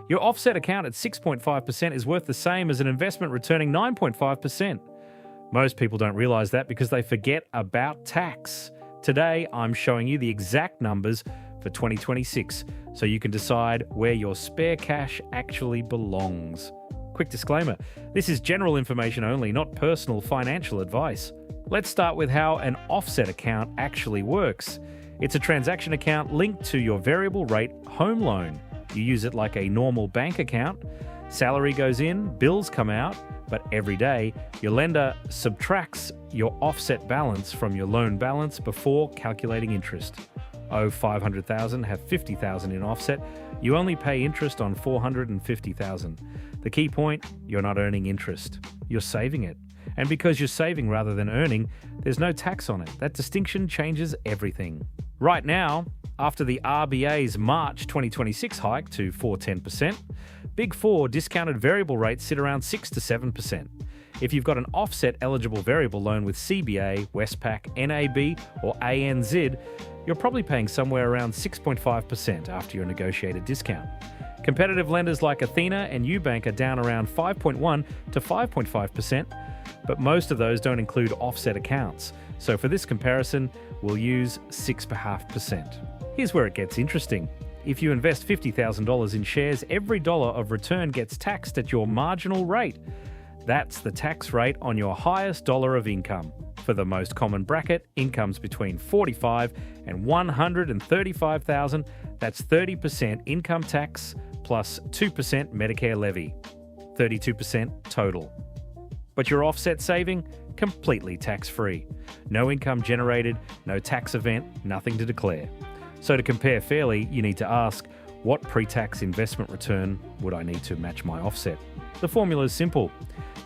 Your offset account at 6.5% is worth the same as an investment returning 9.5%. Most people don't realize that because they forget about tax. Today, I'm showing you the exact numbers for 2026 so you can decide where your spare cash actually belongs. Quick disclaimer, this is general information only, not personal financial advice. Let's start with how an offset account actually works. It's a transaction account linked to your variable rate home loan. You use it like a normal bank account. Salary goes in, bills come out, but every day your lender subtracts your offset balance from your loan balance before calculating interest. Owe $500,000, have $50,000 in offset. You only pay interest on $450,000. The key point, you're not earning interest. You're saving it. And because you're saving rather than earning, there's no tax on it. That distinction changes everything. Right now, after the RBA's March 2026 hike to 4.10%, Big Four discounted variable rates sit around 6 to 7%. If you've got an offset-eligible variable loan with CBA, Westpac, NAB, or ANZ, you're probably paying somewhere around 6.5% after your negotiated discount. Competitive lenders like Athena and Ubank are down around 5.1 to 5.5%, but most of those don't include offset accounts. So for this comparison, we'll use 6.5%. Here's where it gets interesting. If you invest $50,000 in shares, every dollar of return gets taxed at your marginal rate. That's the tax rate on your highest dollar of income. For the most common bracket, incomes between $45,000 and $135,000, that's 30% income tax plus 2% Medicare levy, 32% total. But your offset saving, completely tax-free. No income generated, no tax event, nothing to declare. So to compare fairly, you need to ask, what pre-tax investment return would I need to match my offset? The formula is simple.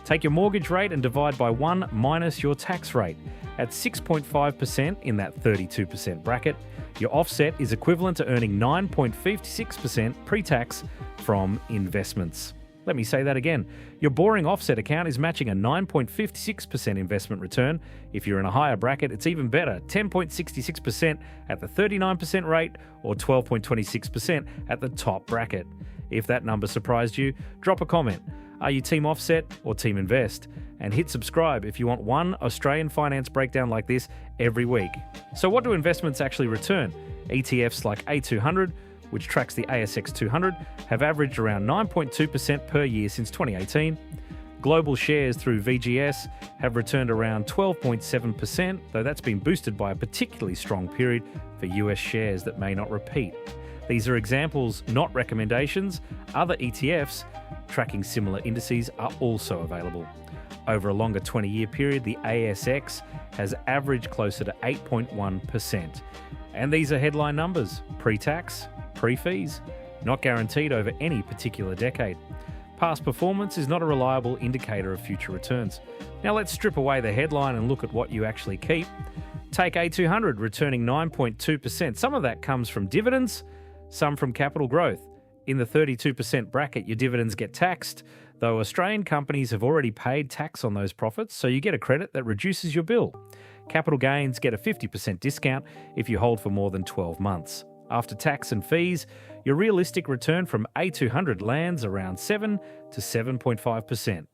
Take your mortgage rate and divide by 1 minus your tax rate. At 6.5% in that 32% bracket, your offset is equivalent to earning 9.56% pre-tax from investments. Let me say that again. Your boring offset account is matching a 9.56% investment return. If you're in a higher bracket, it's even better, 10.66% at the 39% rate or 12.26% at the top bracket. If that number surprised you, drop a comment. Are you Team Offset or Team Invest? And hit subscribe if you want one Australian finance breakdown like this every week. So what do investments actually return? ETFs like A200, which tracks the ASX 200, have averaged around 9.2% per year since 2018. Global shares through VGS have returned around 12.7%, though that's been boosted by a particularly strong period for US shares that may not repeat. These are examples, not recommendations. Other ETFs tracking similar indices are also available. Over a longer 20-year period, the ASX has averaged closer to 8.1%. And these are headline numbers, pre-tax, pre-fees, not guaranteed over any particular decade. Past performance is not a reliable indicator of future returns. Now let's strip away the headline and look at what you actually keep. Take A200 returning 9.2%. Some of that comes from dividends, some from capital growth. In the 32% bracket, your dividends get taxed, though Australian companies have already paid tax on those profits, so you get a credit that reduces your bill. Capital gains get a 50% discount if you hold for more than 12 months. After tax and fees, your realistic return from A200 lands around 7 to 7.5%.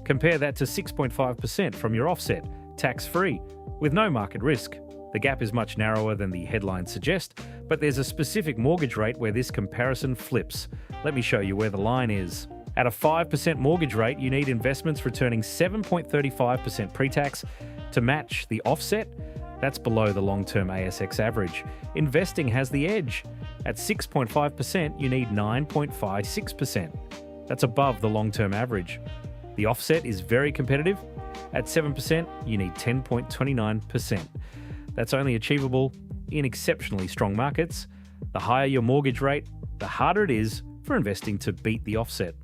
Compare that to 6.5% from your offset, tax-free, with no market risk. The gap is much narrower than the headlines suggest, but there's a specific mortgage rate where this comparison flips. Let me show you where the line is. At a 5% mortgage rate, you need investments returning 7.35% pre-tax to match the offset. That's below the long-term ASX average. Investing has the edge. At 6.5%, you need 9.56%. That's above the long-term average. The offset is very competitive. At 7%, you need 10.29%. That's only achievable in exceptionally strong markets. The higher your mortgage rate, the harder it is for investing to beat the offset.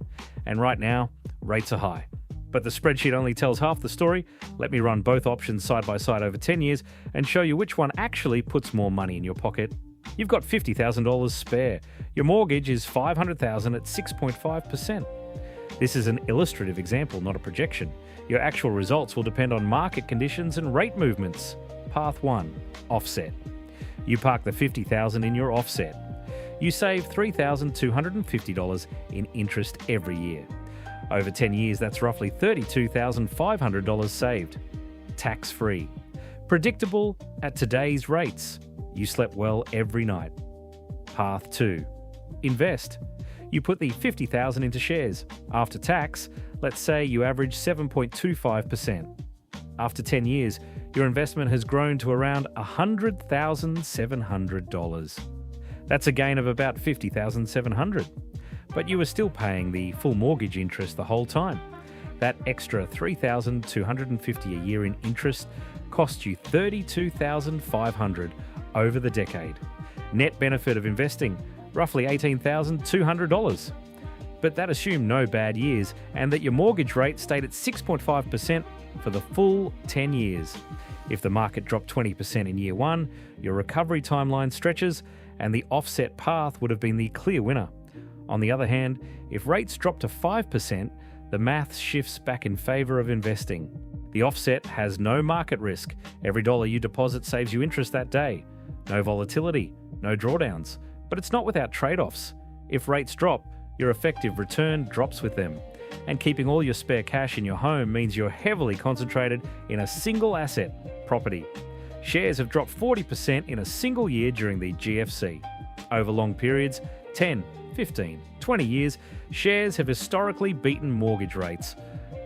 And right now, rates are high. But the spreadsheet only tells half the story. Let me run both options side by side over 10 years and show you which one actually puts more money in your pocket. You've got $50,000 spare. Your mortgage is $500,000 at 6.5%. This is an illustrative example, not a projection. Your actual results will depend on market conditions and rate movements. Path 1, offset. You park the $50,000 in your offset. You save $3,250 in interest every year. Over 10 years, that's roughly $32,500 saved. Tax-free. Predictable at today's rates. You slept well every night. Path 2. Invest. You put the $50,000 into shares. After tax, let's say you average 7.25%. After 10 years, your investment has grown to around $100,700. That's a gain of about $50,700. But you were still paying the full mortgage interest the whole time. That extra $3,250 a year in interest cost you $32,500 over the decade. Net benefit of investing, roughly $18,200. But that assumed no bad years and that your mortgage rate stayed at 6.5% for the full 10 years. If the market dropped 20% in year one, your recovery timeline stretches and the offset path would have been the clear winner. On the other hand, if rates drop to 5%, the math shifts back in favour of investing. The offset has no market risk. Every dollar you deposit saves you interest that day. No volatility, no drawdowns. But it's not without trade-offs. If rates drop, your effective return drops with them. And keeping all your spare cash in your home means you're heavily concentrated in a single asset, property. Shares have dropped 40% in a single year during the GFC. Over long periods, 10, 15, 20 years, shares have historically beaten mortgage rates.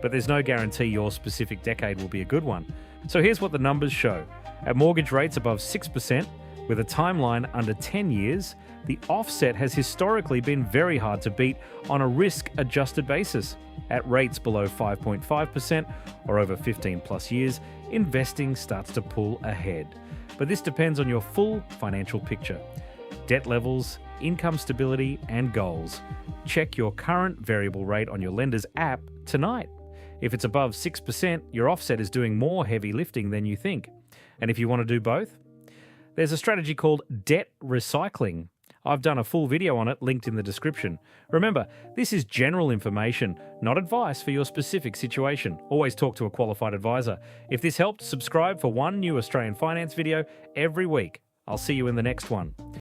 But there's no guarantee your specific decade will be a good one. So here's what the numbers show. At mortgage rates above 6%, with a timeline under 10 years, the offset has historically been very hard to beat on a risk-adjusted basis. At rates below 5.5% or over 15 plus years, investing starts to pull ahead. But this depends on your full financial picture. Debt levels, income stability, and goals. Check your current variable rate on your lender's app tonight. If it's above 6%, your offset is doing more heavy lifting than you think. And if you want to do both, there's a strategy called debt recycling. I've done a full video on it linked in the description. Remember, this is general information, not advice for your specific situation. Always talk to a qualified advisor. If this helped, subscribe for one new Australian finance video every week. I'll see you in the next one.